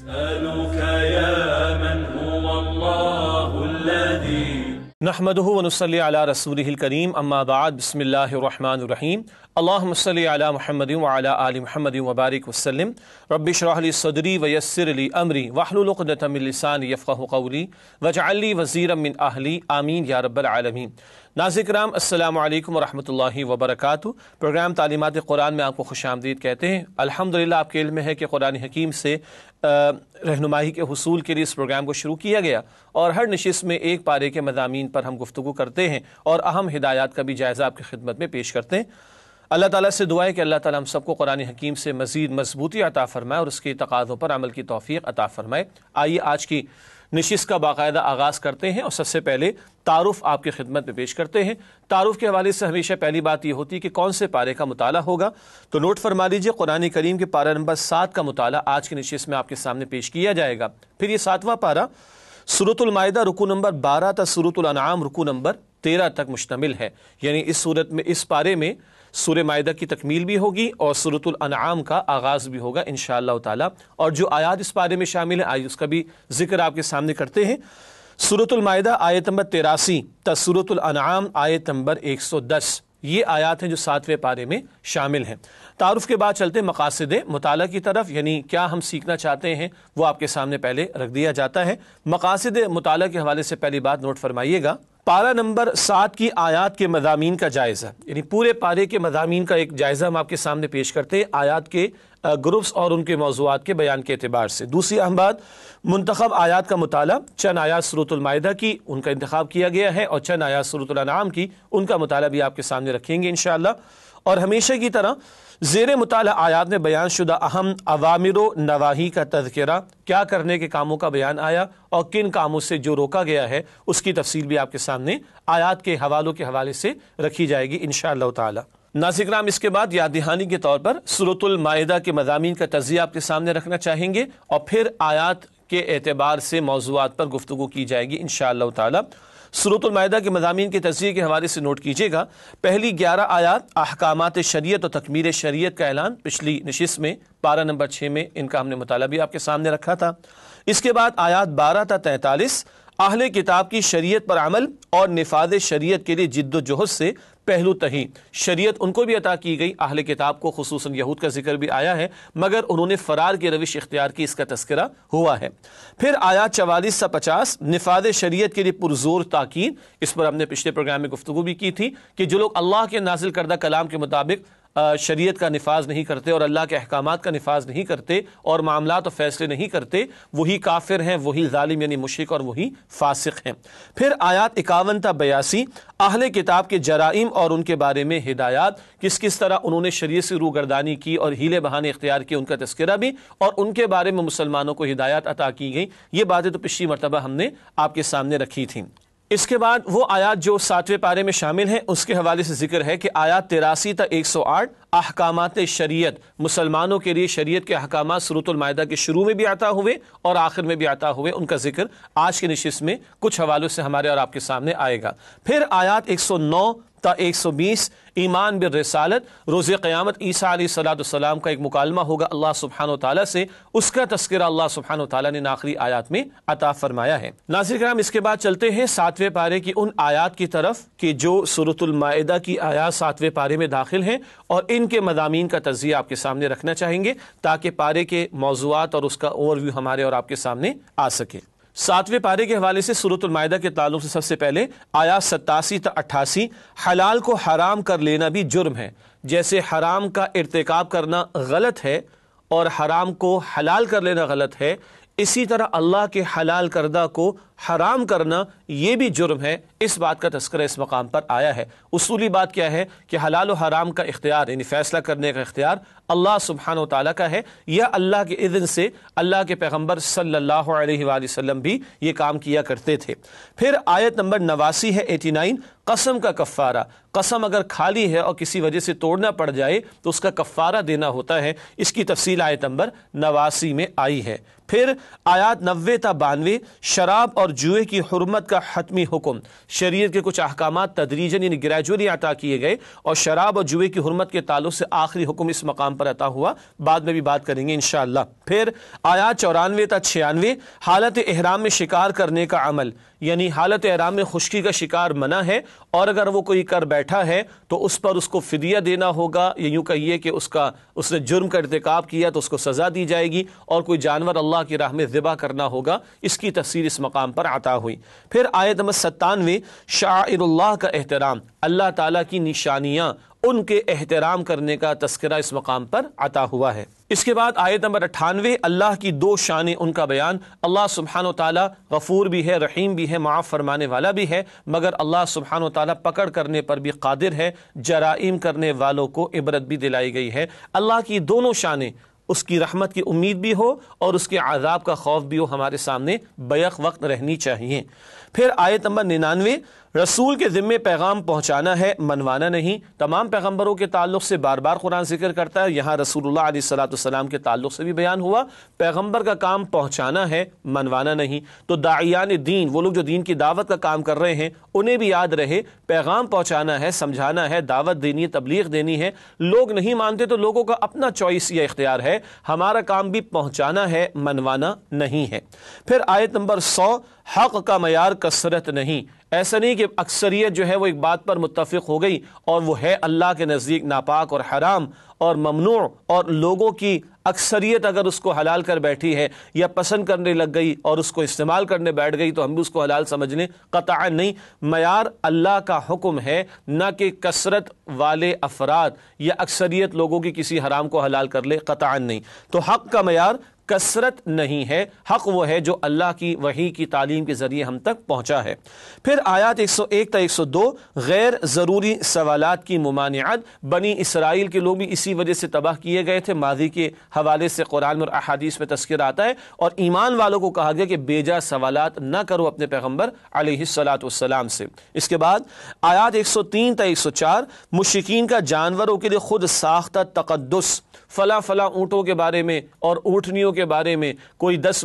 أسألك يا من هو الله الذي نحمده ونصلي على رسوله الكريم اما بعد بسم الله الرحمن الرحيم اللهم صل على محمد وعلى آل محمد وبارك وسلم رب اشرح لي صدري ويسر لي امري واحلل عقدة من لساني يفقهوا قولي واجعل لي وزيرا من اهلي آمین یا رب العالمین۔ ناظرین کرام السلام علیکم ورحمۃ اللہ وبرکاتہ۔ پروگرام تعلیمات قرآن میں آپ کو خوش آمدید کہتے ہیں۔ الحمدللہ آپ کے علم ہے کہ قرآن حکیم سے رہنمائی کے حصول کے لیے اس پروگرام کو شروع کیا گیا اور ہر نشست میں ایک پارے کے مضامین پر ہم گفتگو کرتے ہیں اور اہم ہدایات کا بھی جائزہ آپ کی خدمت میں پیش کرتے ہیں۔ اللہ تعالیٰ سے دعا ہے کہ اللہ تعالیٰ ہم سب کو قرآن حکیم سے مزید مضبوطی عطا فرمائے اور اس کے تقاضوں پر عمل کی توفیق عطا فرمائے۔ آئیے آج کی نشست کا باقاعدہ آغاز کرتے ہیں اور سب سے پہلے تعارف آپ کی خدمت میں پیش کرتے ہیں۔ تعارف کے حوالے سے ہمیشہ پہلی بات یہ ہوتی ہے کہ کون سے پارے کا مطالعہ ہوگا، تو نوٹ فرما لیجئے قرآن کریم کے پارہ نمبر 7 کا مطالعہ آج کی نشست میں آپ کے سامنے پیش کیا جائے گا۔ پھر یہ 7واں پارہ سورۃ المائدہ رکوع نمبر 12 تا سورۃ الانعام رکوع نمبر 13 تک مشتمل ہے، یعنی اس صورت میں اس پارے میں سورہ مائدہ کی تکمیل بھی ہوگی اور سورۃ الانعام کا آغاز بھی ہوگا انشاءاللہ تعالی، اور جو آیات اس پارے میں شامل ہیں آئیے اس کا بھی ذکر آپ کے سامنے کرتے ہیں۔ سورۃ المائدہ آیت نمبر 83 تا سورۃ الانعام آیت نمبر 110، یہ آیات ہیں جو 7ویں پارے میں شامل ہیں۔ تعارف کے بعد چلتے مقاصد مطالعہ کی طرف، یعنی کیا ہم سیکھنا چاہتے ہیں وہ آپ کے سامنے پہلے رکھ دیا جاتا ہے۔ مقاصد مطالعہ کے حوالے سے پہلی بات نوٹ فرمائیے گا، پارہ نمبر 7 کی آیات کے مضامین کا جائزہ، یعنی پورے پارے کے مضامین کا ایک جائزہ ہم آپ کے سامنے پیش کرتے ہیں آیات کے گروپس اور ان کے موضوعات کے بیان کے اعتبار سے۔ دوسری اہم بات، منتخب آیات کا مطالعہ، چند آیات سورۃ المائدہ کی ان کا انتخاب کیا گیا ہے اور چند آیات سورۃ الانعام کی ان کا مطالعہ بھی آپ کے سامنے رکھیں گے انشاءاللہ، اور ہمیشہ کی طرح زیر مطالعہ آیات میں بیان شدہ اہم اوامر و نواہی کا تذکرہ، کیا کرنے کے کاموں کا بیان آیا اور کن کاموں سے جو روکا گیا ہے اس کی تفصیل بھی آپ کے سامنے آیات کے حوالوں کے حوالے سے رکھی جائے گی انشاءاللہ تعالی۔ ناظرین کرام اس کے بعد یاد دہانی کے طور پر سورۃ المائدہ کے مضامین کا تجزیہ آپ کے سامنے رکھنا چاہیں گے اور پھر آیات کے اعتبار سے موضوعات پر گفتگو کی جائے گی انشاءاللہ تعالی۔ سورۃ المائدہ کے مضامین کے تجزیے کے حوالے سے نوٹ کیجئے گا، پہلی 11 آیات احکامات شریعت اور تکمیل شریعت کا اعلان، پچھلی نشست میں پارہ نمبر 6 میں ان کا ہم نے مطالعہ بھی آپ کے سامنے رکھا تھا۔ اس کے بعد آیات 12 تا 43 اہل کتاب کی شریعت پر عمل اور نفاذ شریعت کے لیے جد و جہد سے پہلو تہی، شریعت ان کو بھی عطا کی گئی، اہل کتاب کو خصوصاً یہود کا ذکر بھی آیا ہے مگر انہوں نے فرار کی روش اختیار کی، اس کا تذکرہ ہوا ہے۔ پھر آیات 44 سے 50 نفاذ شریعت کے لیے پرزور تاکید، اس پر ہم نے پچھلے پروگرام میں گفتگو بھی کی تھی کہ جو لوگ اللہ کے نازل کردہ کلام کے مطابق شریعت کا نفاذ نہیں کرتے اور اللہ کے احکامات کا نفاذ نہیں کرتے اور معاملات اور فیصلے نہیں کرتے، وہی کافر ہیں، وہی ظالم یعنی مشرک اور وہی فاسق ہیں۔ پھر آیات 51 تا 82 اہل کتاب کے جرائم اور ان کے بارے میں ہدایات، کس طرح انہوں نے شریعت سے روگردانی کی اور ہیلے بہانے اختیار کیے ان کا تذکرہ بھی، اور ان کے بارے میں مسلمانوں کو ہدایات عطا کی گئی۔ یہ باتیں تو پچھلی مرتبہ ہم نے آپ کے سامنے رکھی تھیں۔ اس کے بعد وہ آیات جو 7ویں پارے میں شامل ہیں اس کے حوالے سے ذکر ہے کہ آیات 83 تا 108 احکامات شریعت، مسلمانوں کے لیے شریعت کے احکامات سورۃ المائدہ کے شروع میں بھی عطا ہوئے اور آخر میں بھی عطا ہوئے، ان کا ذکر آج کی نشست میں کچھ حوالوں سے ہمارے اور آپ کے سامنے آئے گا۔ پھر آیات 109 تا 120 ایمان بالرسالت، روز قیامت عیسیٰ علیہ السلام کا ایک مکالمہ ہوگا اللہ سبحانہ و تعالیٰ سے، اس کا تذکرہ اللہ سبحانہ و تعالیٰ نے آخری آیات میں عطا فرمایا ہے۔ ناظرین کرام اس کے بعد چلتے ہیں 7ویں پارے کی ان آیات کی طرف کہ جو سورۃ المائدہ کی آیات 7ویں پارے میں داخل ہیں اور ان کے مضامین کا تجزیہ آپ کے سامنے رکھنا چاہیں گے تاکہ پارے کے موضوعات اور اس کا اوور ویو ہمارے اور آپ کے سامنے آ سکے۔ 7ویں پارے کے حوالے سے سورۃ المائدہ کے تعلق سے سب سے پہلے آیات 87 تا 88 حلال کو حرام کر لینا بھی جرم ہے، جیسے حرام کا ارتکاب کرنا غلط ہے اور حرام کو حلال کر لینا غلط ہے، اسی طرح اللہ کے حلال کردہ کو حرام کرنا یہ بھی جرم ہے۔ اس بات کا تذکرہ اس مقام پر آیا ہے۔ اصولی بات کیا ہے کہ حلال و حرام کا اختیار یعنی فیصلہ کرنے کا اختیار اللہ سبحانہ و تعالیٰ کا ہے، یا اللہ کے اذن سے اللہ کے پیغمبر صلی اللہ علیہ وآلہ وسلم بھی یہ کام کیا کرتے تھے۔ پھر آیت نمبر 89 ہے 89 قسم کا کفارہ، قسم اگر کھالی ہے اور کسی وجہ سے توڑنا پڑ جائے تو اس کا کفارہ دینا ہوتا ہے، اس کی تفصیل آیت نمبر 89 میں آئی ہے۔ پھر آیات 90 تا 92 شراب اور جوئے کی حرمت کا حتمی حکم، شریعت کے کچھ احکامات تدریجاً یعنی گریجولی عطا کیے گئے، اور شراب اور جوئے کی حرمت کے تعلق سے آخری حکم اس مقام پر عطا ہوا، بعد میں بھی بات کریں گے انشاءاللہ۔ پھر آیات 94 تا 96 حالت احرام میں شکار کرنے کا عمل، یعنی حالت احرام میں خشکی کا شکار منع ہے، اور اگر وہ کوئی کر بیٹھا ہے تو اس پر اس کو فدیہ دینا ہوگا، یا یوں کہیے کہ اس نے جرم کا ارتکاب کیا تو اس کو سزا دی جائے گی، اور کوئی جانور اللہ کی راہ میں ذبح کرنا ہوگا، اس کی تفسیر اس مقام پر عطا ہوئی۔ پھر آیت نمبر 97 شعائر اللہ کا احترام، اللہ تعالیٰ کی نشانیاں، ان کے احترام کرنے کا تذکرہ اس مقام پر عطا ہوا ہے۔ اس کے بعد آیت نمبر 98 اللہ کی دو شانیں، ان کا بیان۔ اللہ سبحانہ و تعالیٰ غفور بھی ہے، رحیم بھی ہے، معاف فرمانے والا بھی ہے، مگر اللہ سبحانہ و تعالیٰ پکڑ کرنے پر بھی قادر ہے، جرائم کرنے والوں کو عبرت بھی دلائی گئی ہے۔ اللہ کی دونوں شانیں، اس کی رحمت کی امید بھی ہو اور اس کے عذاب کا خوف بھی ہو، ہمارے سامنے بیک وقت رہنی چاہیے۔ پھر آیت نمبر 99 رسول کے ذمے پیغام پہنچانا ہے، منوانا نہیں۔ تمام پیغمبروں کے تعلق سے بار بار قرآن ذکر کرتا ہے، یہاں رسول اللہ علیہ السلام کے تعلق سے بھی بیان ہوا، پیغمبر کا کام پہنچانا ہے، منوانا نہیں۔ تو داعیان دین، وہ لوگ جو دین کی دعوت کا کام کر رہے ہیں، انہیں بھی یاد رہے پیغام پہنچانا ہے، سمجھانا ہے، دعوت دینی ہے، تبلیغ دینی ہے۔ لوگ نہیں مانتے تو لوگوں کا اپنا چوائس یا اختیار ہے، ہمارا کام بھی پہنچانا ہے، منوانا نہیں ہے۔ پھر آیت نمبر 100 حق کا معیار کثرت نہیں، ایسا نہیں کہ اکثریت جو ہے وہ ایک بات پر متفق ہو گئی اور وہ ہے اللہ کے نزدیک ناپاک اور حرام اور ممنوع، اور لوگوں کی اکثریت اگر اس کو حلال کر بیٹھی ہے یا پسند کرنے لگ گئی اور اس کو استعمال کرنے بیٹھ گئی تو ہم بھی اس کو حلال سمجھ لیں، قطعا نہیں۔ معیار اللہ کا حکم ہے، نہ کہ کثرت والے افراد یا اکثریت لوگوں کی کسی حرام کو حلال کر لے، قطعا نہیں۔ تو حق کا معیار کثرت نہیں ہے، حق وہ ہے جو اللہ کی وحی کی تعلیم کے ذریعے ہم تک پہنچا ہے۔ پھر آیات 101 تا 102 غیر ضروری سوالات کی ممانعت، بنی اسرائیل کے لوگ بھی اسی وجہ سے تباہ کیے گئے تھے، ماضی کے حوالے سے قرآن اور احادیث میں تذکرہ آتا ہے، اور ایمان والوں کو کہا گیا کہ بیجا سوالات نہ کرو اپنے پیغمبر علیہ السلام سے۔ اس کے بعد آیات 103 تا 104 مشرکین کا جانوروں کے لیے خود ساختہ تقدس، فلاں اونٹوں کے بارے میں اور اونٹنیوں کے بارے میں، کوئی 10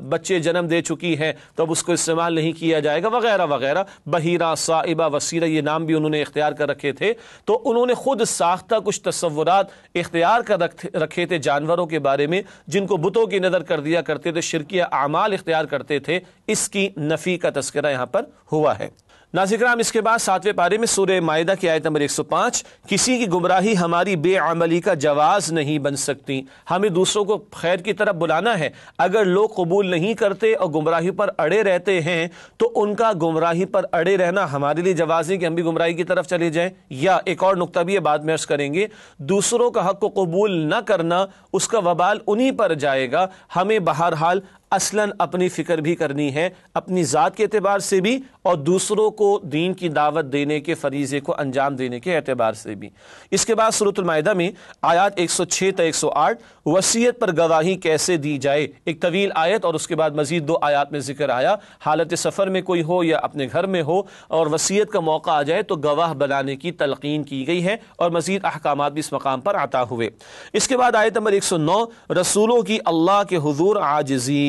بچے جنم دے چکی ہے تو اب اس کو استعمال نہیں کیا جائے گا، وغیرہ وغیرہ، بحیرہ، صائبہ، وسیلہ، یہ نام بھی انہوں نے اختیار کر رکھے تھے۔ تو انہوں نے خود ساختہ کچھ تصورات اختیار کر رکھے تھے جانوروں کے بارے میں، جن کو بتوں کی نظر کر دیا کرتے تھے، شرکیہ اعمال اختیار کرتے تھے، اس کی نفی کا تذکرہ یہاں پر ہوا ہے۔ ناظرین کرام، اس کے بعد 7ویں پارے میں سورہ مائدہ کی آیت نمبر 105 کسی کی گمراہی ہماری بے عملی کا جواز نہیں بن سکتی، ہمیں دوسروں کو خیر کی طرف بلانا ہے، اگر لوگ قبول نہیں کرتے اور گمراہی پر اڑے رہتے ہیں تو ان کا گمراہی پر اڑے رہنا ہمارے لیے جواز ہے کہ ہم بھی گمراہی کی طرف چلے جائیں۔ یا ایک اور نقطہ بھی ہے، بعد میں عرض کریں گے، دوسروں کا حق کو قبول نہ کرنا، اس کا وبال انہی پر جائے گا۔ ہمیں بہرحال اصلاً اپنی فکر بھی کرنی ہے، اپنی ذات کے اعتبار سے بھی اور دوسروں کو دین کی دعوت دینے کے فریضے کو انجام دینے کے اعتبار سے بھی۔ اس کے بعد سورۃ المائدہ میں آیات 106 تا 108 وصیت پر گواہی کیسے دی جائے، ایک طویل آیت، اور اس کے بعد مزید 2 آیات میں ذکر آیا، حالت سفر میں کوئی ہو یا اپنے گھر میں ہو اور وصیت کا موقع آ جائے تو گواہ بنانے کی تلقین کی گئی ہے، اور مزید احکامات بھی اس مقام پر عطا ہوئے۔ اس کے بعد آیت نمبر 109 رسولوں کی اللہ کے حضور عاجزی،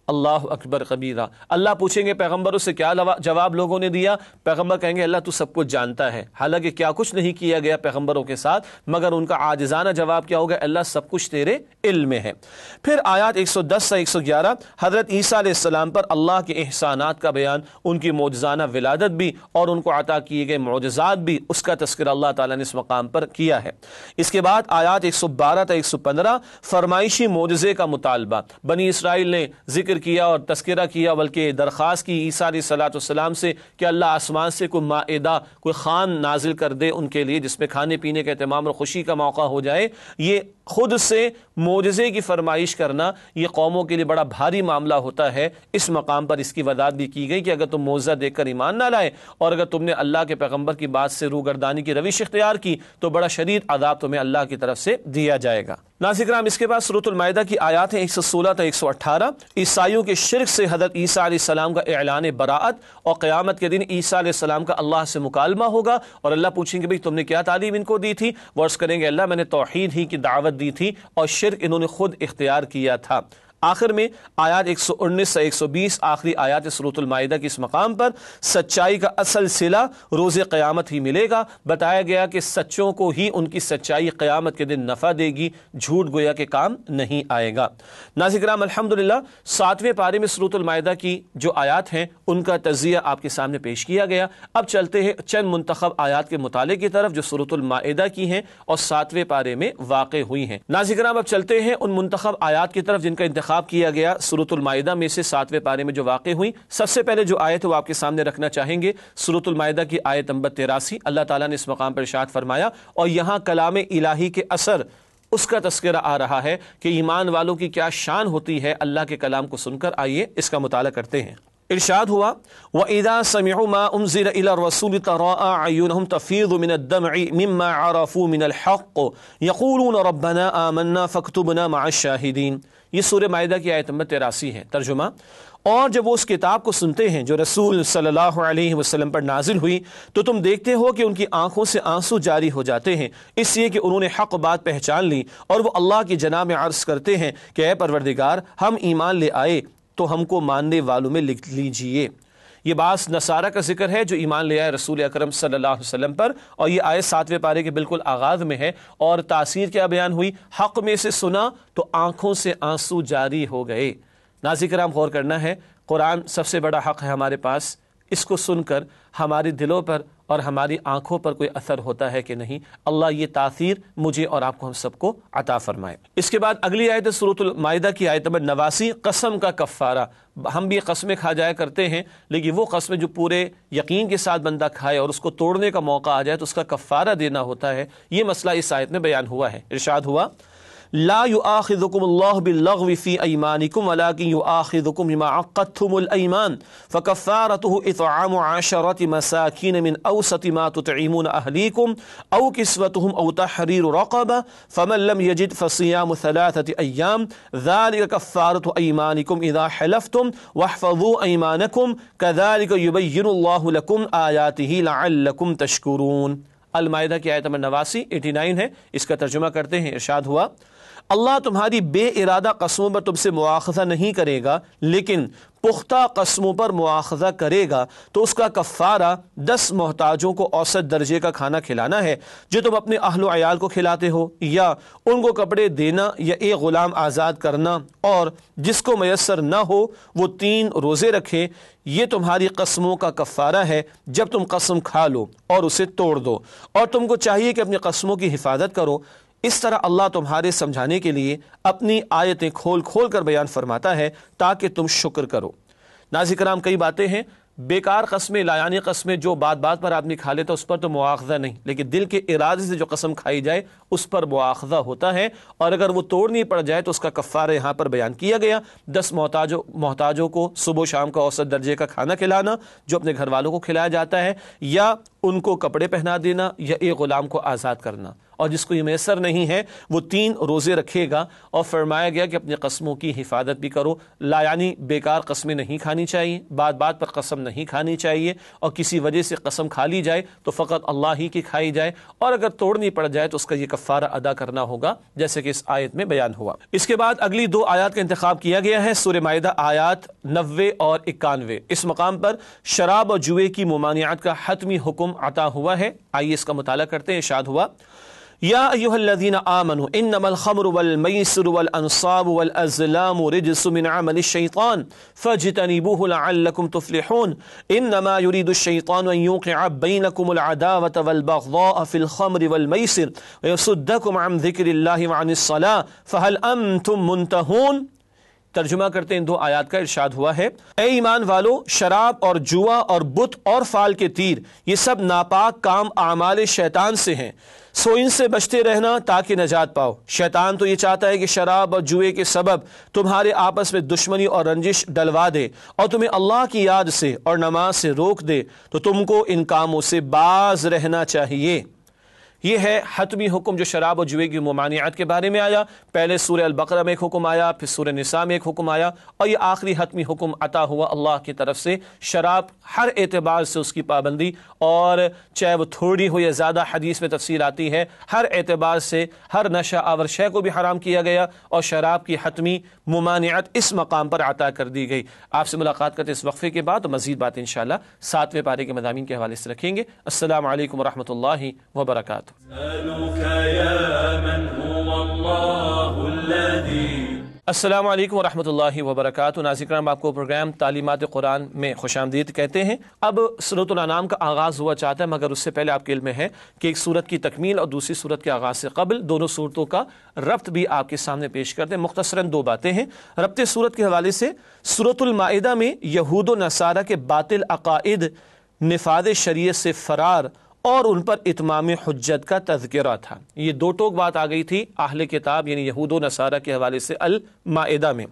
اللہ اکبر کبیرہ۔ اللہ پوچھیں گے پیغمبروں سے کیا جواب لوگوں نے دیا، پیغمبر کہیں گے اللہ تو سب کچھ جانتا ہے، حالانکہ کیا کچھ نہیں کیا گیا پیغمبروں کے ساتھ، مگر ان کا عاجزانہ جواب کیا ہوگا، اللہ سب کچھ تیرے علم میں ہے۔ پھر آیات 110 سے 111 حضرت عیسیٰ علیہ السلام پر اللہ کے احسانات کا بیان، ان کی معجزانہ ولادت بھی اور ان کو عطا کیے گئے معجزات بھی، اس کا تذکرہ اللہ تعالیٰ نے اس مقام پر کیا ہے۔ اس کے بعد آیات 112 تا 115 فرمائشی معجزے کا مطالبہ، بنی اسرائیل نے ذکر کیا اور تذکرہ کیا، بلکہ درخواست کی عیسیٰ علیہ السلام سے کہ اللہ آسمان سے کوئی مائدہ، کوئی خوان نازل کر دے ان کے لیے جس میں کھانے پینے کا اہتمام اور خوشی کا موقع ہو جائے۔ یہ خود سے معجزے کی فرمائش کرنا یہ قوموں کے لیے بڑا بھاری معاملہ ہوتا ہے، اس مقام پر اس کی وضاحت بھی کی گئی کہ اگر تم معجزہ دیکھ کر ایمان نہ لائے اور اگر تم نے اللہ کے پیغمبر کی بات سے روگردانی کی روش اختیار کی تو بڑا شدید عذاب تمہیں اللہ کی طرف سے دیا جائے گا۔ ناظرین کرام، اس کے بعد سورۃ المائدہ کی آیات ہیں 116 تا 118 عیسائیوں کے شرک سے حضرت عیسیٰ علیہ السلام کا اعلان براءت، اور قیامت کے دن عیسیٰ علیہ السلام کا اللہ سے مکالمہ ہوگا اور اللہ پوچھیں گے بھئی تم نے کیا تعلیم ان کو دی تھی، وہ عرض کریں گے اللہ میں نے توحید ہی کی دعوت دی تھی اور شرک انہوں نے خود اختیار کیا تھا۔ آخر میں آیات 119 سے 120 آخری آیات سورۃ المائدہ کی اس مقام پر سچائی کا اصل صلہ روز قیامت ہی ملے گا۔ بتایا گیا کہ سچوں کو ہی ان کی سچائی قیامت کے دن نفع دے گی، جھوٹ گویا کے کام نہیں آئے گا۔ ناظرین کرام، الحمدللہ 7ویں پارے میں سورۃ المائدہ کی جو آیات ہیں ان کا تجزیہ آپ کے سامنے پیش کیا گیا۔ اب چلتے ہیں چند منتخب آیات کے مطالعے کی طرف جو سورۃ المائدہ کی ہیں اور 7ویں پارے میں واقع ہوئی ہیں۔ ناظرین کرام، اب چلتے ہیں ان منتخب آیات کی طرف جن کا انتخاب کیا گیا سورۃ المائدہ میں سے 7ویں پارے میں جو واقع ہوئی۔ سب سے پہلے جو آیت ہے وہ آپ کے سامنے رکھنا چاہیں گے، سورۃ المائدہ کی آیت نمبر 83۔ اللہ تعالیٰ نے اس مقام پر ارشاد فرمایا، اور یہاں کلام الہی کے اثر اس کا تذکرہ آ رہا ہے کہ ایمان والوں کی کیا شان ہوتی ہے اللہ کے کلام کو سن کر۔ آئیے اس کا مطالعہ کرتے ہیں۔ ارشاد ہوا، وَإِذَا سَمِعُوا مَا أُنزِلَ إِلَى الرَّسُولِ تَرَىٰ أَعْيُنَهُمْ تَفِيضُ مِنَ الدَّمْعِ مِمَّا عَرَفُوا مِنَ الْحَقِّ يَقُولُونَ رَبَّنَا آمَنَّا فَاكْتُبْنَا مَعَ الشَّاهِدِينَ۔ یہ سورہ مائدہ کی آیت نمبر 83 ہے۔ ترجمہ، اور جب وہ اس کتاب کو سنتے ہیں جو رسول صلی اللہ علیہ وسلم پر نازل ہوئی تو تم دیکھتے ہو کہ ان کی آنکھوں سے آنسو جاری ہو جاتے ہیں، اس لیے کہ انہوں نے حق بات پہچان لی، اور وہ اللہ کی جناب میں عرض کرتے ہیں کہ اے پروردگار، ہم ایمان لے آئے تو ہم کو ماننے والوں میں لکھ لیجئے۔ یہ بعض نصارہ کا ذکر ہے جو ایمان لے آئے رسول اکرم صلی اللہ علیہ وسلم پر، اور یہ آیت 7ویں پارے کے بالکل آغاز میں ہے، اور تاثیر کیا بیان ہوئی؟ حق میں سے سنا تو آنکھوں سے آنسو جاری ہو گئے۔ ناظرین کرام، غور کرنا ہے، قرآن سب سے بڑا حق ہے ہمارے پاس، اس کو سن کر ہماری دلوں پر اور ہماری آنکھوں پر کوئی اثر ہوتا ہے کہ نہیں؟ اللہ یہ تاثیر مجھے اور آپ کو ہم سب کو عطا فرمائے۔ اس کے بعد اگلی آیت سورۃ المائدہ کی آیت نمبر 89، قسم کا کفارہ۔ ہم بھی قسمیں کھا جایا کرتے ہیں، لیکن وہ قسمیں جو پورے یقین کے ساتھ بندہ کھائے اور اس کو توڑنے کا موقع آ جائے تو اس کا کفارہ دینا ہوتا ہے۔ یہ مسئلہ اس آیت میں بیان ہوا ہے۔ ارشاد ہوا، لا يؤاخذكم الله باللغو في ايمانكم ولكن يؤاخذكم بما عقدتم الايمان فكفارته اطعام 10 مساكين من اوسط ما تطعمون اهليكم او كسوتهم او تحرير رقبه فمن لم يجد فصيام 3 ايام ذلك كفارة ايمانكم اذا حلفتم واحفظوا ايمانكم كذلك يبين الله لكم آياته لعلكم تشكرون۔ المائدہ کی آیت نمبر 89 ہے، اس کا ترجمہ کرتے ہیں۔ ارشاد ہوا، اللہ تمہاری بے ارادہ قسموں پر تم سے مواخذہ نہیں کرے گا، لیکن پختہ قسموں پر مواخذہ کرے گا تو اس کا کفارہ 10 محتاجوں کو اوسط درجے کا کھانا کھلانا ہے جو تم اپنے اہل و عیال کو کھلاتے ہو، یا ان کو کپڑے دینا یا ایک غلام آزاد کرنا، اور جس کو میسر نہ ہو وہ 3 روزے رکھے۔ یہ تمہاری قسموں کا کفارہ ہے جب تم قسم کھا لو اور اسے توڑ دو، اور تم کو چاہیے کہ اپنی قسموں کی حفاظت کرو۔ اس طرح اللہ تمہارے سمجھانے کے لیے اپنی آیتیں کھول کھول کر بیان فرماتا ہے تاکہ تم شکر کرو۔ ناظرین کرام، کئی باتیں ہیں، بیکار قسمیں، لایانی قسمیں جو بات بات پر آدمی کھا لیتا اس پر تو مواخذہ نہیں، لیکن دل کے ارادے سے جو قسم کھائی جائے اس پر مواخذہ ہوتا ہے، اور اگر وہ توڑنی پڑ جائے تو اس کا کفارہ یہاں پر بیان کیا گیا۔ 10 محتاجوں کو صبح و شام کا اوسط درجے کا کھانا کھلانا جو اپنے گھر والوں کو کھلایا جاتا ہے، یا ان کو کپڑے پہنا دینا، یا ایک غلام کو آزاد کرنا، اور جس کو یہ میسر نہیں ہے وہ 3 روزے رکھے گا۔ اور فرمایا گیا کہ اپنی قسموں کی حفاظت بھی کرو، یعنی بیکار قسمیں نہیں کھانی چاہیے، بات بات پر قسم نہیں کھانی چاہیے، اور کسی وجہ سے قسم کھا لی جائے تو فقط اللہ ہی کی کھائی جائے، اور اگر توڑنی پڑ جائے تو اس کا یہ کفارہ ادا کرنا ہوگا جیسے کہ اس آیت میں بیان ہوا۔ اس کے بعد اگلی 2 آیات کا انتخاب کیا گیا ہے، سورہ مائدہ آیات 90 اور 91۔ اس مقام پر شراب اور جوئے کی ممانعت کا حتمی حکم عطا ہوا ہے۔ آئیے اس کا مطالعہ کرتے ہیں۔ ارشاد ہوا، یا ایھا الذین آمنوا انما الخمر والمیسر والانصاب والازلام رجس من عمل الشیطان فاجتنبوه لعلکم تفلحون انما يريد الشیطان ان یوقع بینکم العداوة والبغضاء في الخمر والمیسر ویصدکم عن ذکر اللہ وعن الصلاة فهل انتم منتہون۔ ترجمہ کرتے ہیں 2 آیات کا۔ ارشاد ہوا ہے، اے ایمان والو، شراب اور جوا اور بت اور فال کے تیر یہ سب ناپاک کام اعمال شیطان سے ہیں، سو ان سے بچتے رہنا تاکہ نجات پاؤ۔ شیطان تو یہ چاہتا ہے کہ شراب اور جوئے کے سبب تمہارے آپس میں دشمنی اور رنجش ڈلوا دے اور تمہیں اللہ کی یاد سے اور نماز سے روک دے، تو تم کو ان کاموں سے باز رہنا چاہیے۔ یہ ہے حتمی حکم جو شراب و جوئے کی ممانعت کے بارے میں آیا۔ پہلے سورہ البقرہ میں ایک حکم آیا، پھر سورہ نساء میں ایک حکم آیا، اور یہ آخری حتمی حکم عطا ہوا اللہ کی طرف سے۔ شراب ہر اعتبار سے اس کی پابندی، اور چاہے وہ تھوڑی ہو یا زیادہ، حدیث میں تفصیل آتی ہے، ہر اعتبار سے ہر نشہ آور شے کو بھی حرام کیا گیا، اور شراب کی حتمی ممانعت اس مقام پر عطا کر دی گئی۔ آپ سے ملاقات کرتے اس وقفے کے بعد مزید بات انشاءاللہ 7ویں پارے کے مضامین کے حوالے سے رکھیں گے۔ السلام علیکم ورحمۃ اللہ وبرکاتہ۔ السلام علیکم ورحمۃ اللہ وبرکاتہ۔ ناظرین کرام، آپ کو پروگرام تعلیمات قرآن میں خوش آمدید کہتے ہیں۔ اب سورۃ الانعام کا آغاز ہوا چاہتا ہے، مگر اس سے پہلے آپ کے علم میں ہے کہ ایک سورت کی تکمیل اور دوسری سورت کے آغاز سے قبل دونوں سورتوں کا ربط بھی آپ کے سامنے پیش کرتے ہیں۔ مختصراً 2 باتیں ہیں ربط سورت کے حوالے سے۔ سورۃ المائدہ میں یہود و نصارہ کے باطل عقائد، نفاذ شریعت سے فرار اور ان پر اتمام حجت کا تذکرہ تھا۔ یہ 2 ٹوک بات آ گئی تھی اہل کتاب یعنی یہود و نصارہ کے حوالے سے المائدہ میں۔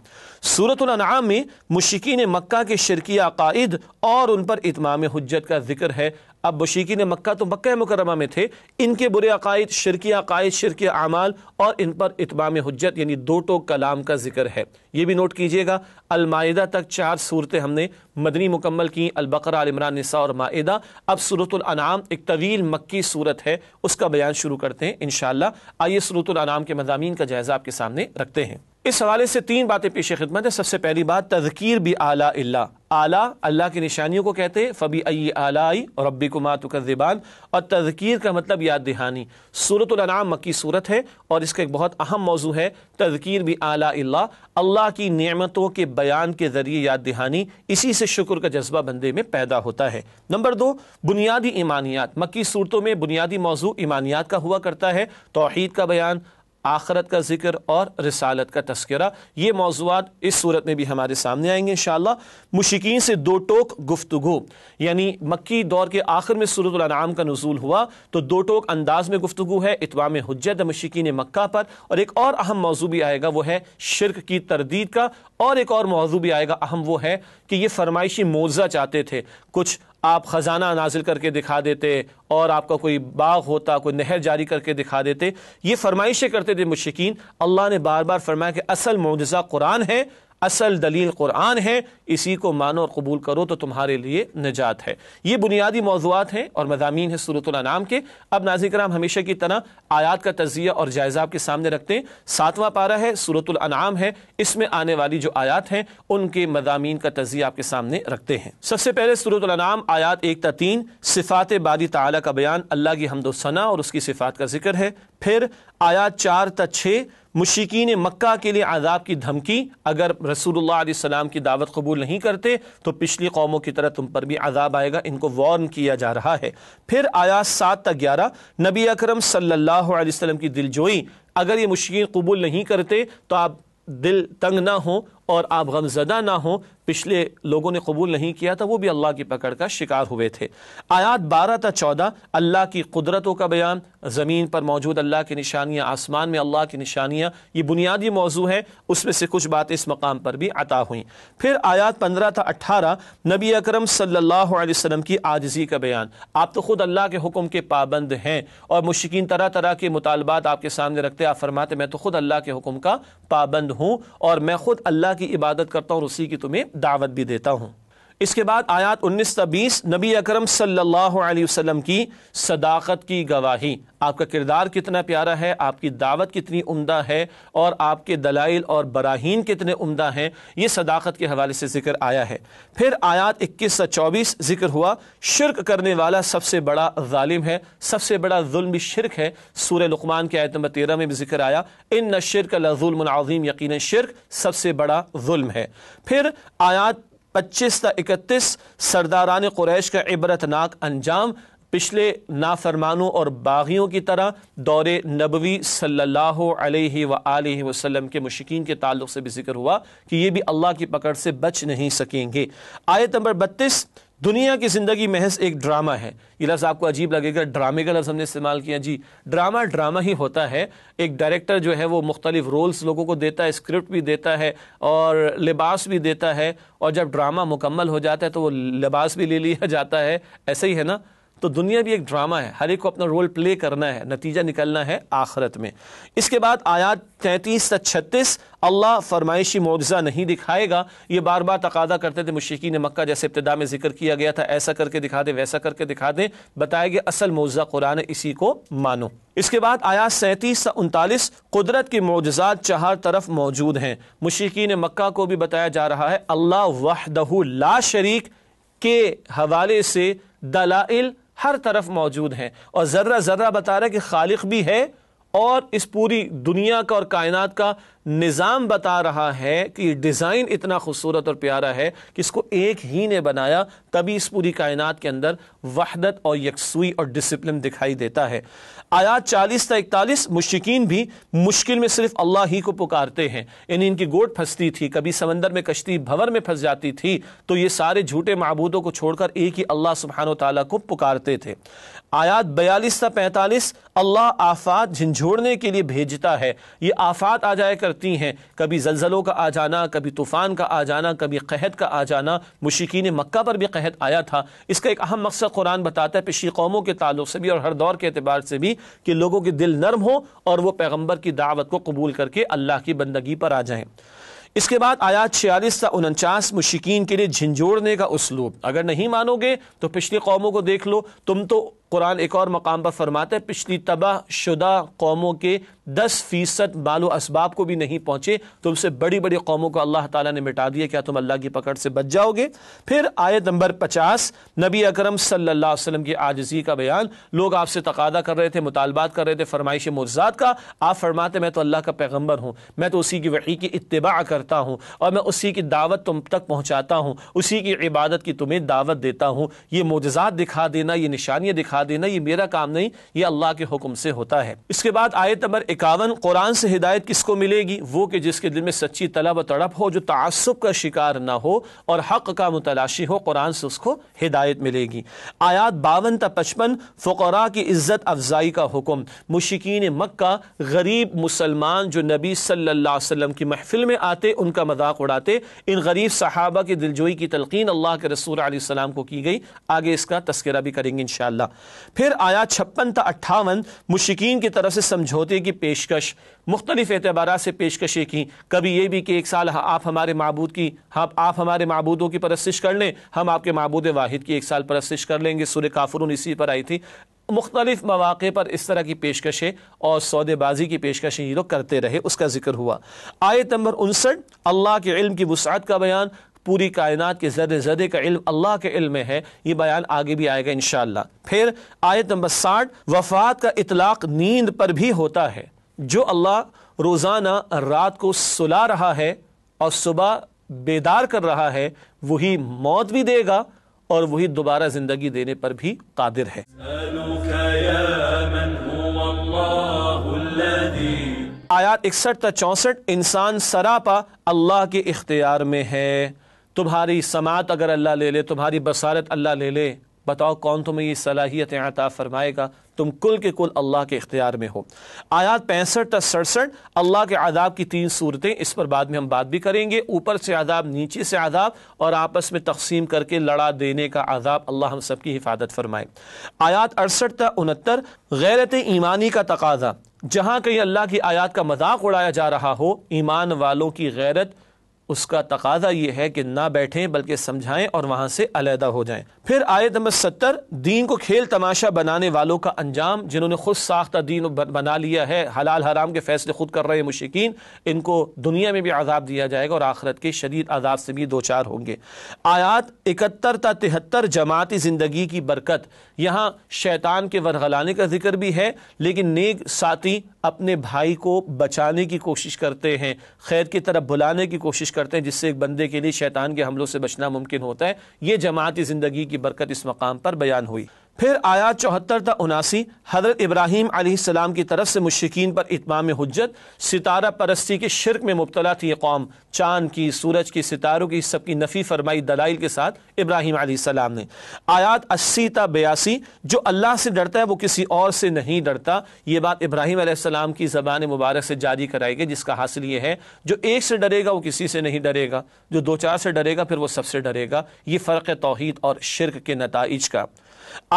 سورۃ الانعام میں مشرکین مکہ کے شرکی عقائد اور ان پر اتمام حجت کا ذکر ہے۔ اب مشرکین مکہ تو مکہ مکرمہ میں تھے، ان کے برے عقائد، شرکی اعمال اور ان پر اتمام حجت یعنی 2 ٹوک کلام کا ذکر ہے۔ یہ بھی نوٹ کیجئے گا، المائدہ تک 4 صورتیں ہم نے مدنی مکمل کی، البقرہ، آل عمران، نساء اور مائدہ۔ اب سورۃ الانعام ایک طویل مکی صورت ہے، اس کا بیان شروع کرتے ہیں انشاءاللہ۔ آئیے سورۃ الانعام کے مضامین کا جائزہ آپ کے سامنے رکھتے ہیں۔ اس حوالے سے 3 باتیں پیش خدمت ہے۔ سب سے پہلی بات تذکیر بآلاء اللہ، اعلیٰ اللہ کی نشانیوں کو کہتے ہیں، فبأي آلاء ربكما تكذبان، اور تذکیر کا مطلب یاد دہانی۔ سورۃ الانعام مکی صورت ہے اور اس کا ایک بہت اہم موضوع ہے تذکیر بآلاء اللہ، اللہ کی نعمتوں کے بیان کے ذریعے یاد دہانی، اسی سے شکر کا جذبہ بندے میں پیدا ہوتا ہے۔ نمبر 2 بنیادی ایمانیات۔ مکی صورتوں میں بنیادی موضوع ایمانیات کا ہوا کرتا ہے، توحید کا بیان، آخرت کا ذکر اور رسالت کا تذکرہ۔ یہ موضوعات اس صورت میں بھی ہمارے سامنے آئیں گے انشاءاللہ۔ مشرکین سے 2 ٹوک گفتگو، یعنی مکی دور کے آخر میں سورۃ الانعام کا نزول ہوا تو 2 ٹوک انداز میں گفتگو ہے اتمام حجت مشرکین مکہ پر، اور ایک اور اہم موضوع بھی آئے گا وہ ہے شرک کی تردید کا، اور ایک اور موضوع بھی آئے گا اہم، وہ ہے کہ یہ فرمائشی معجزہ چاہتے تھے، کچھ آپ خزانہ نازل کر کے دکھا دیتے اور آپ کا کوئی باغ ہوتا، کوئی نہر جاری کر کے دکھا دیتے، یہ فرمائشیں کرتے تھے مشرکین۔ اللہ نے بار بار فرمایا کہ اصل معجزہ قرآن ہے، اصل دلیل قرآن ہے، اسی کو مانو اور قبول کرو تو تمہارے لیے نجات ہے۔ یہ بنیادی موضوعات ہیں اور مضامین ہیں سورۃ الانعام کے۔ اب ناظرین کرام، ہمیشہ کی طرح آیات کا تجزیہ اور جائزہ آپ کے سامنے رکھتے ہیں۔ 7واں پارہ ہے، سورۃ الانعام ہے، اس میں آنے والی جو آیات ہیں ان کے مضامین کا تجزیہ آپ کے سامنے رکھتے ہیں۔ سب سے پہلے سورۃ الانعام آیات 1 تا 3 صفات باری تعالیٰ کا بیان، اللہ کی حمد و ثنا اور اس کی صفات کا ذکر ہے۔ پھر آیات 4 تا 6 مشرکین مکہ کے لیے عذاب کی دھمکی، اگر رسول اللہ علیہ السلام کی دعوت قبول نہیں کرتے تو پچھلی قوموں کی طرح تم پر بھی عذاب آئے گا، ان کو وارن کیا جا رہا ہے۔ پھر آیات 7 تا 11 نبی اکرم صلی اللہ علیہ وسلم کی دلجوئی، اگر یہ مشرکین قبول نہیں کرتے تو آپ دل تنگ نہ ہوں اور آپ غم زدہ نہ ہوں، پچھلے لوگوں نے قبول نہیں کیا تھا، وہ بھی اللہ کی پکڑ کا شکار ہوئے تھے۔ آیات 12 تا 14 اللہ کی قدرتوں کا بیان، زمین پر موجود اللہ کی نشانیاں، آسمان میں اللہ کی نشانیاں، یہ بنیادی موضوع ہے، اس میں سے کچھ باتیں اس مقام پر بھی عطا ہوئیں۔ پھر آیات 15 تا 18 نبی اکرم صلی اللہ علیہ وسلم کی عاجزی کا بیان، آپ تو خود اللہ کے حکم کے پابند ہیں اور مشرکین طرح طرح کے مطالبات آپ کے سامنے رکھتے، آپ فرماتے میں تو خود اللہ کے حکم کا پابند ہوں اور میں خود اللہ کی عبادت کرتا ہوں اور اسی کی تمہیں دعوت بھی دیتا ہوں۔ اس کے بعد آیات 19 تا 20 نبی اکرم صلی اللہ علیہ وسلم کی صداقت کی گواہی، آپ کا کردار کتنا پیارا ہے، آپ کی دعوت کتنی عمدہ ہے اور آپ کے دلائل اور براہین کتنے عمدہ ہیں، یہ صداقت کے حوالے سے ذکر آیا ہے۔ پھر آیات 21 تا 24 ذکر ہوا شرک کرنے والا سب سے بڑا ظالم ہے، سب سے بڑا ظلم بھی شرک ہے۔ سورہ لقمان کی آیت نمبر 13 میں بھی ذکر آیا ان الشرک لظلم عظیم، یقیناً شرک سب سے بڑا ظلم ہے۔ پھر آیات 25 تا 31 سرداران قریش کا عبرتناک انجام، پچھلے نافرمانوں اور باغیوں کی طرح دور نبوی صلی اللہ علیہ وآلہ وسلم کے مشرکین کے تعلق سے بھی ذکر ہوا کہ یہ بھی اللہ کی پکڑ سے بچ نہیں سکیں گے۔ آیت نمبر 32 دنیا کی زندگی محض ایک ڈرامہ ہے۔ یہ لفظ آپ کو عجیب لگے گا، ڈرامے کا لفظ ہم نے استعمال کیا، جی ڈرامہ ہی ہوتا ہے۔ ایک ڈائریکٹر جو ہے وہ مختلف رولز لوگوں کو دیتا ہے، اسکرپٹ بھی دیتا ہے اور لباس بھی دیتا ہے، اور جب ڈرامہ مکمل ہو جاتا ہے تو وہ لباس بھی لے لیا جاتا ہے، ایسے ہی ہے نا۔ تو دنیا بھی ایک ڈرامہ ہے، ہر ایک کو اپنا رول پلے کرنا ہے، نتیجہ نکلنا ہے آخرت میں۔ اس کے بعد آیات 33 تا 36 اللہ فرمائشی معجزہ نہیں دکھائے گا، یہ بار بار تقاضا کرتے تھے مشرکین مکہ، جیسے ابتدا میں ذکر کیا گیا تھا، ایسا کر کے دکھا دیں، ویسا کر کے دکھا دیں، بتایا گیا اصل معجزہ قرآن ہے، اسی کو مانو۔ اس کے بعد آیات 37 تا 39 قدرت کے معجزات چہار طرف موجود ہیں، مشرکین مکہ کو بھی بتایا جا رہا ہے اللہ وحدہ لا شریک کے حوالے سے دلائل ہر طرف موجود ہیں، اور ذرہ ذرہ بتا رہا ہے کہ خالق بھی ہے، اور اس پوری دنیا کا اور کائنات کا نظام بتا رہا ہے کہ یہ ڈیزائن اتنا خوبصورت اور پیارا ہے کہ اس کو ایک ہی نے بنایا، تبھی اس پوری کائنات کے اندر وحدت اور یکسوئی اور ڈسپلن دکھائی دیتا ہے۔ آیات 40 تا 41 مشرکین بھی مشکل میں صرف اللہ ہی کو پکارتے ہیں، یعنی ان کی گوٹ پھنستی تھی، کبھی سمندر میں کشتی بھور میں پھنس جاتی تھی، تو یہ سارے جھوٹے معبودوں کو چھوڑ کر ایک ہی اللہ سبحانہ و تعالیٰ کو پکارتے تھے۔ آیات 42 تا 45 اللہ آفات جھنجھوڑنے کے لیے بھیجتا ہے، یہ آفات آ جایا کرتی ہیں، کبھی زلزلوں کا آ جانا، کبھی طوفان کا آ جانا، کبھی قحط کا آ جانا، مشرکین مکہ پر بھی قحط آیا تھا۔ اس کا ایک اہم مقصد قرآن بتاتا ہے پچھلی قوموں کے تعلق سے بھی اور ہر دور کے اعتبار سے بھی، کہ لوگوں کے دل نرم ہوں اور وہ پیغمبر کی دعوت کو قبول کر کے اللہ کی بندگی پر آ جائیں۔ اس کے بعد آیات 46 تا 49 مشرکین کے لیے جھنجھوڑنے کا اسلوب، اگر نہیں مانو گے تو پچھلی قوموں کو دیکھ لو، تم تو قرآن ایک اور مقام پر فرماتا ہے پچھلی تباہ شدہ قوموں کے 10% مال و اسباب کو بھی نہیں پہنچے، تم سے بڑی بڑی قوموں کو اللہ تعالیٰ نے مٹا دیا، کیا تم اللہ کی پکڑ سے بچ جاؤ گے؟ پھر آیت نمبر 50 نبی اکرم صلی اللہ علیہ وسلم کی عاجزی کا بیان، لوگ آپ سے تقاضا کر رہے تھے، مطالبات کر رہے تھے فرمائش معجزات کا، آپ فرماتے میں تو اللہ کا پیغمبر ہوں، میں تو اسی کی وحی کی اتباع کرتا ہوں اور میں اسی کی دعوت تم تک پہنچاتا ہوں، اسی کی عبادت کی تمہیں دعوت دیتا ہوں، یہ معجزات دکھا دینا، یہ نشانیاں دکھا دینا، یہ میرا کام نہیں، یہ اللہ کے حکم سے ہوتا ہے۔ اس کے بعد آیت نمبر 51 قرآن سے ہدایت کس کو ملے گی؟ وہ کہ جس کے دل میں سچی طلب و تڑپ ہو، جو تعصب کا شکار نہ ہو اور حق کا متلاشی ہو، قرآن سے اس کو ہدایت ملے گی۔ آیات 52 تا 55 فقراء کی عزت افزائی کا حکم، مشرکین مکہ غریب مسلمان جو نبی صلی اللہ علیہ وسلم کی محفل میں آتے ان کا مذاق اڑاتے، ان غریب صحابہ کی دلجوئی کی تلقین اللہ کے رسول علیہ السلام کو کی گئی، آگے اس کا تذکرہ بھی کریں گے انشاءاللہ۔ پھر آیات 56 تا 58 مشرکین کی طرف سے سمجھوتے کی پیشکش، مختلف اعتبارات سے پیشکشیں کی، کبھی یہ بھی کہ ایک سال آپ ہمارے معبودوں کی پرستش کر لیں، ہم آپ کے معبود واحد کی ایک سال پرستش کر لیں گے، سورہ کافرون اسی پر آئی تھی۔ مختلف مواقع پر اس طرح کی پیشکشیں اور سودے بازی کی پیشکشیں یہ لوگ کرتے رہے، اس کا ذکر ہوا۔ آیت نمبر 59 اللہ کے علم کی وسعت کا بیان، پوری کائنات کے ذرے ذرے کا علم اللہ کے علم میں ہے، یہ بیان آگے بھی آئے گا انشاءاللہ۔ پھر آیت نمبر 60 وفات کا اطلاق نیند پر بھی ہوتا ہے، جو اللہ روزانہ رات کو سلا رہا ہے اور صبح بیدار کر رہا ہے، وہی موت بھی دے گا اور وہی دوبارہ زندگی دینے پر بھی قادر ہے۔ آیات 61 تا 64 انسان سراپا اللہ کے اختیار میں ہے، تمہاری سماعت اگر اللہ لے لے، تمہاری بصارت اللہ لے لے، بتاؤ کون تمہیں یہ صلاحیت عطا فرمائے گا؟ تم کل کے کل اللہ کے اختیار میں ہو۔ آیات 65 تا 67 اللہ کے عذاب کی 3 صورتیں، اس پر بعد میں ہم بات بھی کریں گے، اوپر سے عذاب، نیچے سے عذاب اور آپس میں تقسیم کر کے لڑا دینے کا عذاب، اللہ ہم سب کی حفاظت فرمائے۔ آیات 68 تا 69 غیرت ایمانی کا تقاضا، جہاں کہیں اللہ کی آیات کا مذاق اڑایا جا رہا ہو، ایمان والوں کی غیرت، اس کا تقاضا یہ ہے کہ نہ بیٹھیں بلکہ سمجھائیں اور وہاں سے علیحدہ ہو جائیں۔ پھر آیت نمبر 70 دین کو کھیل تماشا بنانے والوں کا انجام، جنہوں نے خود ساختہ دین بنا لیا ہے، حلال حرام کے فیصلے خود کر رہے مشرکین، ان کو دنیا میں بھی عذاب دیا جائے گا اور آخرت کے شدید عذاب سے بھی دوچار ہوں گے۔ آیات 71 تا 73 جماعتی زندگی کی برکت، یہاں شیطان کے ورغلانے کا ذکر بھی ہے، لیکن نیک ساتھی اپنے بھائی کو بچانے کی کوشش کرتے ہیں، خیر کی طرف بلانے کی کوشش کرتے ہیں، جس سے ایک بندے کے لیے شیطان کے حملوں سے بچنا ممکن ہوتا ہے۔ یہ جماعتی زندگی کی برکت اس مقام پر بیان ہوئی۔ پھر آیات 74 تا 79 حضرت ابراہیم علیہ السلام کی طرف سے مشرکین پر اتمام حجت، ستارہ پرستی کے شرک میں مبتلا تھی یہ قوم، چاند کی، سورج کی، ستاروں کی، سب کی نفی فرمائی دلائل کے ساتھ ابراہیم علیہ السلام نے۔ آیات 80 تا 82 جو اللہ سے ڈرتا ہے وہ کسی اور سے نہیں ڈرتا، یہ بات ابراہیم علیہ السلام کی زبان مبارک سے جاری کرائی گئی، جس کا حاصل یہ ہے جو ایک سے ڈرے گا وہ کسی سے نہیں ڈرے گا، جو 2-4 سے ڈرے گا پھر وہ سب سے ڈرے گا۔ یہ فرق توحید اور شرک کے نتائج کا۔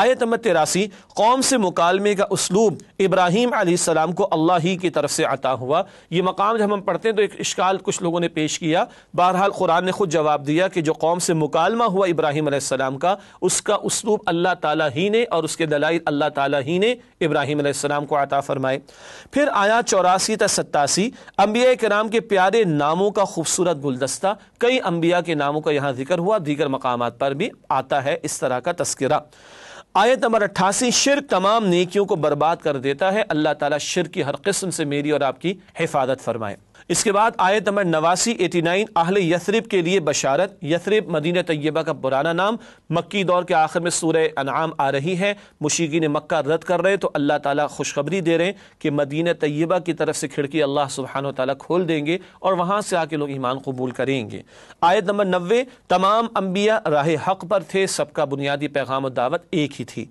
آیت نمبر 83 قوم سے مکالمے کا اسلوب ابراہیم علیہ السلام کو اللہ ہی کی طرف سے عطا ہوا۔ یہ مقام جب ہم پڑھتے ہیں تو ایک اشکال کچھ لوگوں نے پیش کیا، بہرحال قرآن نے خود جواب دیا کہ جو قوم سے مکالمہ ہوا ابراہیم علیہ السلام کا، اس کا اسلوب اللہ تعالیٰ ہی نے اور اس کے دلائل اللہ تعالیٰ ہی نے ابراہیم علیہ السلام کو عطا فرمائے۔ پھر آیات 84 تا 87 انبیاء کرام کے پیارے ناموں کا خوبصورت گلدستہ، کئی انبیاء کے ناموں کا یہاں ذکر ہوا، دیگر مقامات پر بھی آتا ہے اس طرح کا تذکرہ۔ آیت نمبر 88 شرک تمام نیکیوں کو برباد کر دیتا ہے، اللہ تعالیٰ شرک کی ہر قسم سے میری اور آپ کی حفاظت فرمائے۔ اس کے بعد آیت نمبر 89 اہل یثرب کے لیے بشارت۔ یثرب مدینہ طیبہ کا پرانا نام، مکی دور کے آخر میں سورہ انعام آ رہی ہے، مشرکین مکہ رد کر رہے تو اللہ تعالیٰ خوشخبری دے رہے ہیں کہ مدینہ طیبہ کی طرف سے کھڑکی اللہ سبحانہ و تعالیٰ کھول دیں گے اور وہاں سے آ کے لوگ ایمان قبول کریں گے۔ آیت نمبر 90 تمام انبیاء راہ حق پر تھے، سب کا بنیادی پیغام و دعوت ایک ہی تھی۔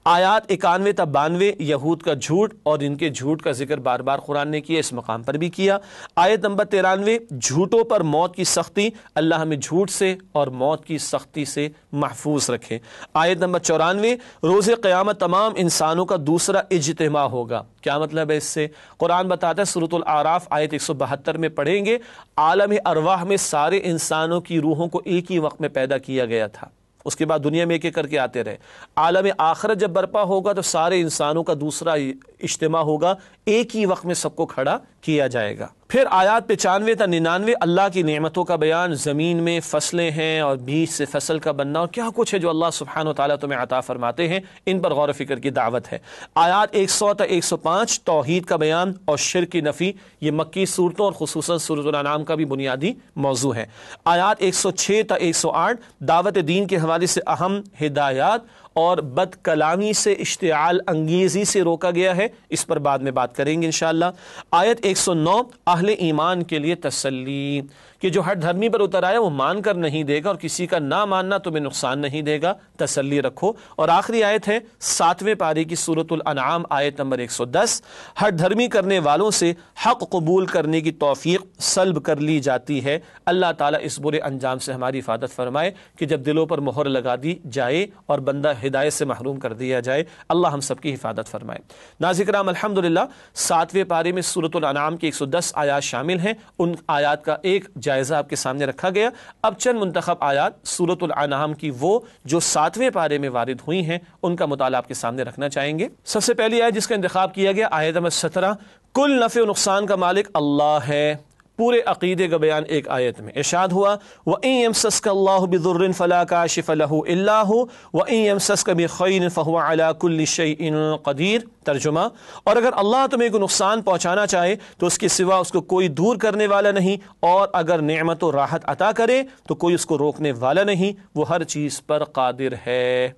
آیات 91 تا 92 یہود کا جھوٹ اور ان کے جھوٹ کا ذکر بار بار قرآن نے کیا، اس مقام پر بھی کیا۔ آیت نمبر 93 جھوٹوں پر موت کی سختی، اللہ ہمیں جھوٹ سے اور موت کی سختی سے محفوظ رکھے۔ آیت نمبر 94 روز قیامت تمام انسانوں کا دوسرا اجتماع ہوگا۔ کیا مطلب ہے اس سے؟ قرآن بتاتا ہے سورۃ الاعراف آیت 172 میں پڑھیں گے، عالم ارواح میں سارے انسانوں کی روحوں کو ایک ہی وقت میں پیدا کیا گیا تھا، اس کے بعد دنیا میں ایک ایک کر کے آتے رہے۔ عالم آخرت جب برپا ہوگا تو سارے انسانوں کا دوسرا اجتماع ہوگا، ایک ہی وقت میں سب کو کھڑا کیا جائے گا۔ پھر آیات 95 تا 99 اللہ کی نعمتوں کا بیان، زمین میں فصلیں ہیں اور بیج سے فصل کا بننا اور کیا کچھ ہے جو اللہ سبحانہ و تعالیٰ تمہیں عطا فرماتے ہیں، ان پر غور و فکر کی دعوت ہے۔ آیات 100 تا 105 توحید کا بیان اور شرک کی نفی، یہ مکی صورتوں اور خصوصاً سورۃ الانعام کا بھی بنیادی موضوع ہے۔ آیات 106 تا 108 دعوت دین کے حوالے سے اہم ہدایات اور بد کلامی سے اشتعال انگیزی سے روکا گیا ہے، اس پر بعد میں بات کریں گے انشاءاللہ۔ آیت 109 اہل ایمان کے لیے تسلی، کہ جو ہر دھرمی پر اتر آیا وہ مان کر نہیں دے گا اور کسی کا نہ ماننا تمہیں نقصان نہیں دے گا، تسلی رکھو۔ اور آخری آیت ہے 7ویں پارے کی سورۃ الانعام آیت نمبر 110 ہر دھرمی کرنے والوں سے حق قبول کرنے کی توفیق سلب کر لی جاتی ہے۔ اللہ تعالیٰ اس برے انجام سے ہماری حفاظت فرمائے کہ جب دلوں پر مہر لگا دی جائے اور بندہ ہدایت سے محروم کر دیا جائے، اللہ ہم سب کی حفاظت فرمائے۔ ناظرین کرام الحمدللہ 7ویں پارے میں سورۃ الانعام کی 110 آیات شامل ہیں، ان آیات کا ایک جائزہ آپ کے سامنے رکھا گیا۔ اب چند منتخب آیات سورۃ الانعام کی وہ جو 7ویں پارے میں وارد ہوئی ہیں ان کا مطالعہ آپ کے سامنے رکھنا چاہیں گے۔ سب سے پہلی آیت جس کا انتخاب کیا گیا آیت نمبر 17 کل نفع و نقصان کا مالک اللہ ہے۔ پورے عقیدے کا بیان ایک آیت میں ارشاد ہوا وَإِن يَمْسَسْكَ اللَّهُ بِضُرٍّ فَلَا كَاشِفَ لَهُ إِلَّا هُوَ وَإِن يَمْسَسْكَ بِخَيْرٍ فَهُوَ عَلَى كُلِّ شَيْءٍ قَدِيرٌ۔ ترجمہ، اور اگر اللہ تمہیں کوئی نقصان پہنچانا چاہے تو اس کے سوا اس کو کوئی دور کرنے والا نہیں، اور اگر نعمت و راحت عطا کرے تو کوئی اس کو روکنے والا نہیں، وہ ہر چیز پر قادر ہے۔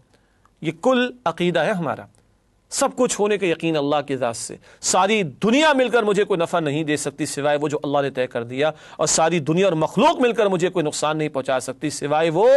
یہ کل عقیدہ ہے ہمارا، سب کچھ ہونے کا یقین اللہ کی ذات سے۔ ساری دنیا مل کر مجھے کوئی نفع نہیں دے سکتی سوائے وہ جو اللہ نے طے کر دیا، اور ساری دنیا اور مخلوق مل کر مجھے کوئی نقصان نہیں پہنچا سکتی سوائے وہ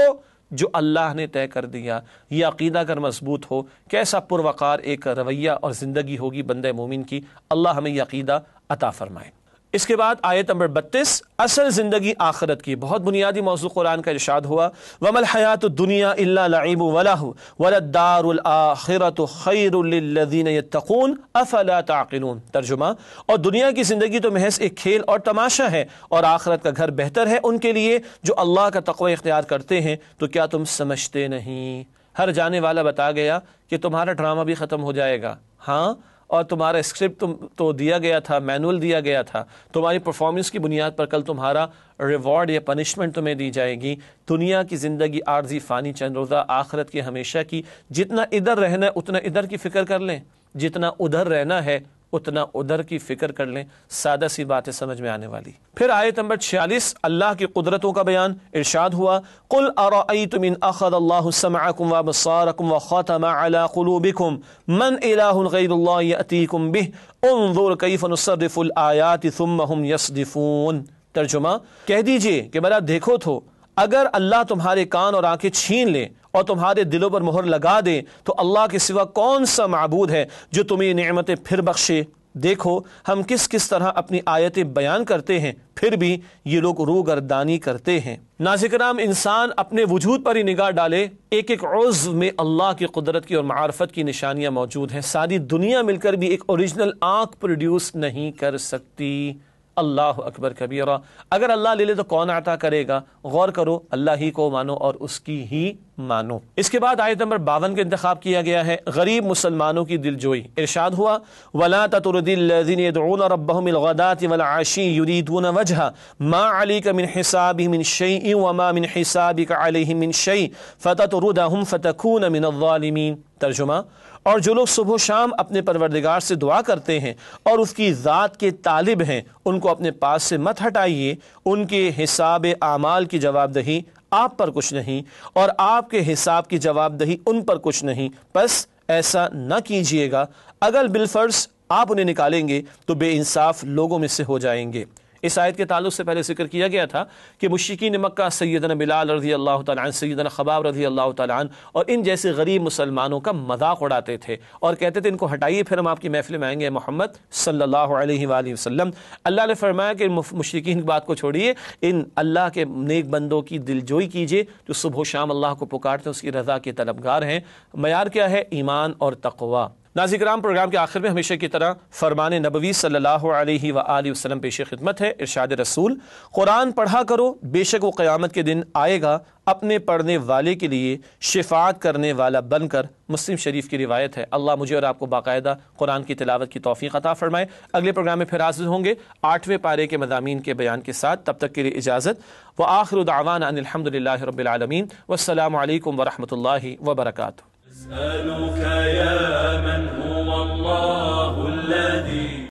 جو اللہ نے طے کر دیا۔ یہ عقیدہ اگر مضبوط ہو، کیسا پروقار ایک رویہ اور زندگی ہوگی بندہ مومن کی۔ اللہ ہمیں یہ عقیدہ عطا فرمائے۔ اس کے بعد آیت نمبر 32 اصل زندگی آخرت کی، بہت بنیادی موضوع قرآن کا ارشاد ہوا وَمَا الْحَيَاةُ الدُّنْيَا إِلَّا لَعِبٌ وَلَهْوٌ وَلَلدَّارُ الْآخِرَةُ خَيْرٌ لِلَّذِينَ يَتَّقُونَ أَفَلَا تَعْقِلُونَ۔ ترجمہ، اور دنیا کی زندگی تو محض ایک کھیل اور تماشا ہے، اور آخرت کا گھر بہتر ہے ان کے لیے جو اللہ کا تقوی اختیار کرتے ہیں، تو کیا تم سمجھتے نہیں؟ ہر جانے والا بتا گیا کہ تمہارا ڈرامہ بھی ختم ہو جائے گا، ہاں، اور تمہارا اسکرپٹ تو دیا گیا تھا، مینول دیا گیا تھا، تمہاری پرفارمنس کی بنیاد پر کل تمہارا ریوارڈ یا پنشمنٹ تمہیں دی جائے گی۔ دنیا کی زندگی عارضی فانی چند روزہ، آخرت کی ہمیشہ کی۔ جتنا ادھر رہنا ہے اتنا ادھر کی فکر کر لیں، جتنا ادھر رہنا ہے اتنا ادھر کی فکر کر لیں، سادہ سی باتیں سمجھ میں آنے والی۔ پھر آیت نمبر 46 اللہ کی قدرتوں کا بیان ارشاد ہوا قُلْ أَرَأَيْتُمْ إِنْ أَخَذَ اللَّهُ سَمْعَكُمْ وَأَبْصَارَكُمْ وَخَتَمَ عَلَى قُلُوبِكُمْ مَنْ إِلَٰهٌ غَيْرُ اللَّهِ يَأْتِيكُمْ بِهِ انظُرْ كَيْفَ نُصَرِّفُ الْآيَاتِ ثُمَّ هُمْ يَصْدِفُونَ۔ ترجمہ، کہہ دیجئے کہ بھلا دیکھو تو اگر اللہ تمہارے کان اور آنکھیں چھین لے اور تمہارے دلوں پر مہر لگا دے تو اللہ کے سوا کون سا معبود ہے جو تمہیں نعمتیں پھر بخشے دیکھو ہم کس کس طرح اپنی آیتیں بیان کرتے ہیں، پھر بھی یہ لوگ روگردانی کرتے ہیں۔ ناظرین کرام، انسان اپنے وجود پر ہی نگاہ ڈالے، ایک ایک عضو میں اللہ کی قدرت کی اور معرفت کی نشانیاں موجود ہیں۔ ساری دنیا مل کر بھی ایک اوریجنل آنکھ پروڈیوس نہیں کر سکتی۔ اللہ اکبر کبیرہ۔ اگر اللہ لے لے تو کون عطا کرے گا؟ غور کرو، اللہ ہی کو مانو اور اس کی ہی مانو۔ اس کے بعد آیت نمبر 52 کا انتخاب کیا گیا ہے، غریب مسلمانوں کی دلجوئی۔ ارشاد ہوا وَلَا تَطْرُدِ الَّذِينَ يَدْعُونَ رَبَّهُمْ بِالْغَدَاةِ وَالْعَشِيِّ يُرِيدُونَ وَجْهَهُ مَا عَلَيْكَ مِنْ حِسَابِهِمْ مِنْ شَيْءٍ وَمَا مِنْ حِسَابِكَ عَلَيْهِمْ مِنْ شَيْءٍ فَتَطْرُدَهُمْ فَتَكُونَ مِنَ الظَّالِمِينَ۔ ترجمہ، اور جو لوگ صبح و شام اپنے پروردگار سے دعا کرتے ہیں اور اس کی ذات کے طالب ہیں، ان کو اپنے پاس سے مت ہٹائیے، ان کے حساب اعمال کی جواب دہی آپ پر کچھ نہیں اور آپ کے حساب کی جواب دہی ان پر کچھ نہیں، بس ایسا نہ کیجئے گا۔ اگر بالفرض آپ انہیں نکالیں گے تو بے انصاف لوگوں میں سے ہو جائیں گے۔ اس آیت کے تعلق سے پہلے ذکر کیا گیا تھا کہ مشرکین مکہ سیدنا بلال رضی اللہ تعالیٰ عنہ، سیدنا خباب رضی اللہ تعالیٰ عنہ اور ان جیسے غریب مسلمانوں کا مذاق اڑاتے تھے اور کہتے تھے ان کو ہٹائیے، پھر ہم آپ کی محفل میں آئیں گے محمد صلی اللہ علیہ وآلہ وسلم۔ اللہ نے فرمایا کہ مشرکین کی بات کو چھوڑیے، ان اللہ کے نیک بندوں کی دلجوئی کیجیے جو صبح و شام اللہ کو پکارتے ہیں، اس کی رضا کے طلبگار ہیں۔ معیار کیا ہے؟ ایمان اور تقوی۔ ناظرین کرام، پروگرام کے آخر میں ہمیشہ کی طرح فرمان نبوی صلی اللہ علیہ وآلہ وسلم پیش خدمت ہے۔ ارشاد رسول، قرآن پڑھا کرو، بے شک وہ قیامت کے دن آئے گا اپنے پڑھنے والے کے لیے شفاعت کرنے والا بن کر۔ مسلم شریف کی روایت ہے۔ اللہ مجھے اور آپ کو باقاعدہ قرآن کی تلاوت کی توفیق عطا فرمائے۔ اگلے پروگرام میں پھر حاضر ہوں گے 8ویں پارے کے مضامین کے بیان کے ساتھ۔ تب تک کے لیے اجازت۔ وآخر دعوانا ان الحمد للہ رب العالمین، والسلام علیکم ورحمۃ اللہ وبرکاتہ۔ أسألك يا من هو